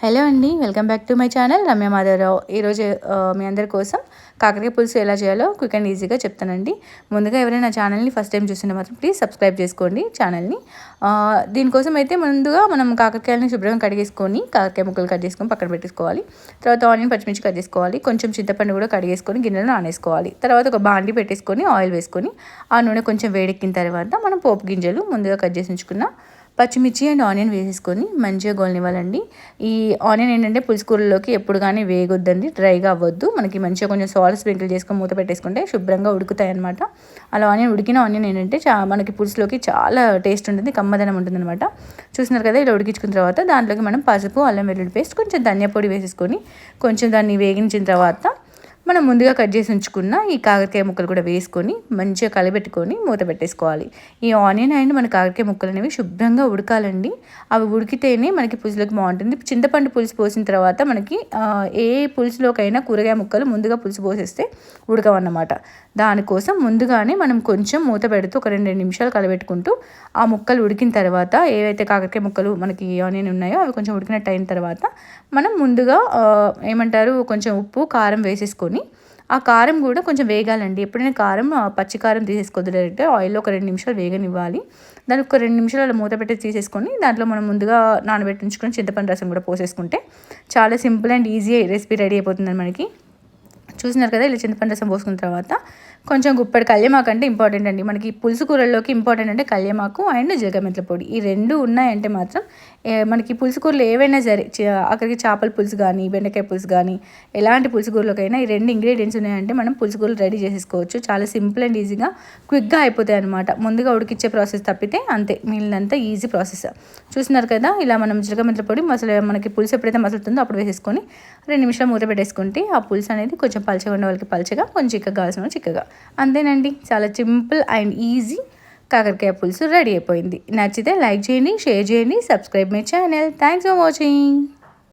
Hello అండి, welcome back to my channel Ramya Madhavarao. ఈరోజు మీ అందరి కోసం కాకరకాయ పులుసు ఎలా చేయాలో క్విక్ అండ్ ఈజీగా చెప్తానండి. ముందుగా ఎవరైనా నా ఛానల్ని ఫస్ట్ టైం చూస్తుంటే మాత్రం ప్లీజ్ సబ్స్క్రైబ్ చేసుకోండి ఛానల్ని. దీనికోసం అయితే ముందుగా మనం కాకరకాయలని శుభ్రంగా కడిగేసుకొని కాకరకాయ ముక్కలు కట్ చేసుకొని పక్కన పెట్టేసుకోవాలి. తర్వాత ఆనియన్ పచ్చిమిర్చి కట్ చేసుకోవాలి. కొంచెం చింతపండు కూడా కడిగేసుకొని గిన్నెలో నానేసుకోవాలి. తర్వాత ఒక బాండి పెట్టేసుకొని ఆయిల్ వేసుకొని ఆ నూనె కొంచెం వేడెక్కిన తర్వాత మనం పోపు గింజలు ముందుగా కట్ చేసి ఉంచుకున్న పచ్చిమిర్చి అండ్ ఆనియన్ వేసేసుకొని మంచిగా గోలనివ్వాలండి. ఈ ఆనియన్ ఏంటంటే పులుసు కూరలోకి ఎప్పుడు కానీ వేయొద్దండి, డ్రైగా అవ్వద్దు. మనకి మంచిగా కొంచెం సాల్ట్ స్ప్రింకిల్ చేసుకొని మూత పెట్టేసుకుంటే శుభ్రంగా ఉడుకుతాయి అనమాట. అలా ఉడికిన ఆనియన్ ఏంటంటే మనకి పులుసులోకి చాలా టేస్ట్ ఉంటుంది, కమ్మదనం ఉంటుంది అనమాట. చూస్తున్నారు కదా, ఇలా ఉడికించుకున్న తర్వాత దాంట్లోకి మనం పసుపు, అల్లం వెల్లుల్లి పేస్ట్, కొంచెం ధనియా పొడి వేసేసుకొని కొంచెం దాన్ని వేగించిన తర్వాత మనం ముందుగా కట్ చేసి ఉంచుకున్న ఈ కాకరకాయ ముక్కలు కూడా వేసుకొని మంచిగా కలబెట్టుకొని మూత పెట్టేసుకోవాలి. ఈ ఆనియన్ అండ్ మన కాకరకాయ ముక్కలు అనేవి శుభ్రంగా ఉడకాలండి. అవి ఉడికితేనే మనకి పులుసులోకి బాగుంటుంది. చింతపండు పులుసు పోసిన తర్వాత మనకి ఏ పులుసులోకైనా కూరగాయ ముక్కలు ముందుగా పులుసు పోసేస్తే ఉడకవన్నమాట. దానికోసం ముందుగానే మనం కొంచెం మూత పెడుతూ ఒక 2 నిమిషాలు కలబెట్టుకుంటూ ఆ ముక్కలు ఉడికిన తర్వాత ఏవైతే కాకరకాయ ముక్కలు మనకి ఆనియన్ ఉన్నాయో అవి కొంచెం ఉడికినట్టు అయిన తర్వాత మనం ముందుగా కొంచెం ఉప్పు, కారం వేసేసుకొని ఆ కారం కూడా కొంచెం వేగాలండి. ఎప్పుడైనా కారం పచ్చి కారం తీసేసుకోవద్దు, డైరెక్ట్ ఆయిల్లో ఒక 2 నిమిషాలు వేగనివ్వాలి. దానికి ఒక 2 నిమిషాలు అలా మూత పెట్టి తీసేసుకొని దాంట్లో మనం ముందుగా నానబెట్టి ఉంచుకొని చింతపండు రసం కూడా పోసేసుకుంటే చాలా simple and easy recipe ready అయిపోతుందండి మనకి. చూసినారు కదా, ఇలా చింతపండు రసం పోసుకున్న తర్వాత కొంచెం గుప్పెడు కల్యమాకు అంటే ఇంపార్టెంట్ అండి. మనకి పులుసు కూరల్లోకి ఇంపార్టెంట్ అంటే కల్యమాకు అండ్ జీలకర్ర పొడి. ఈ 2 ఉన్నాయంటే మాత్రం మనకి పులుసు కూరలు ఏవైనా సరే, అక్కడికి చేపల పులుసు కానీ బెండకాయ పులుసు కానీ ఎలాంటి పులుసు కూరలోకైనా ఈ 2 ఇంగ్రీడియంట్స్ ఉన్నాయంటే మనం పులుసు కూరలు రెడీ చేసేసుకోవచ్చు. చాలా సింపుల్ అండ్ ఈజీగా క్విక్గా అయిపోతాయి అనమాట. ముందుగా ఉడికిచ్చే ప్రాసెస్ తప్పితే అంతే, మిగిలినంత ఈజీ ప్రాసెస్. చూస్తున్నారు కదా, ఇలా మనం జీలకర్ర పొడి మనకి పులుసు ఎప్పుడైతే మసులుతుందో అప్పుడు వేసేసుకొని 2 నిమిషాలు మూత పెట్టేసుకుంటే ఆ పులుసు అనేది కొంచెం పలచగా ఉండే వాళ్ళకి పలచగా, కొంచెం చిక్కగా కావాల్సిన చిక్కగా. అంతేనండి, చాలా సింపుల్ అండ్ ఈజీ కాకరకాయ పులుసు రెడీ అయిపోయింది. నచ్చితే లైక్ చేయండి, షేర్ చేయండి, subscribe my channel. Thanks for watching.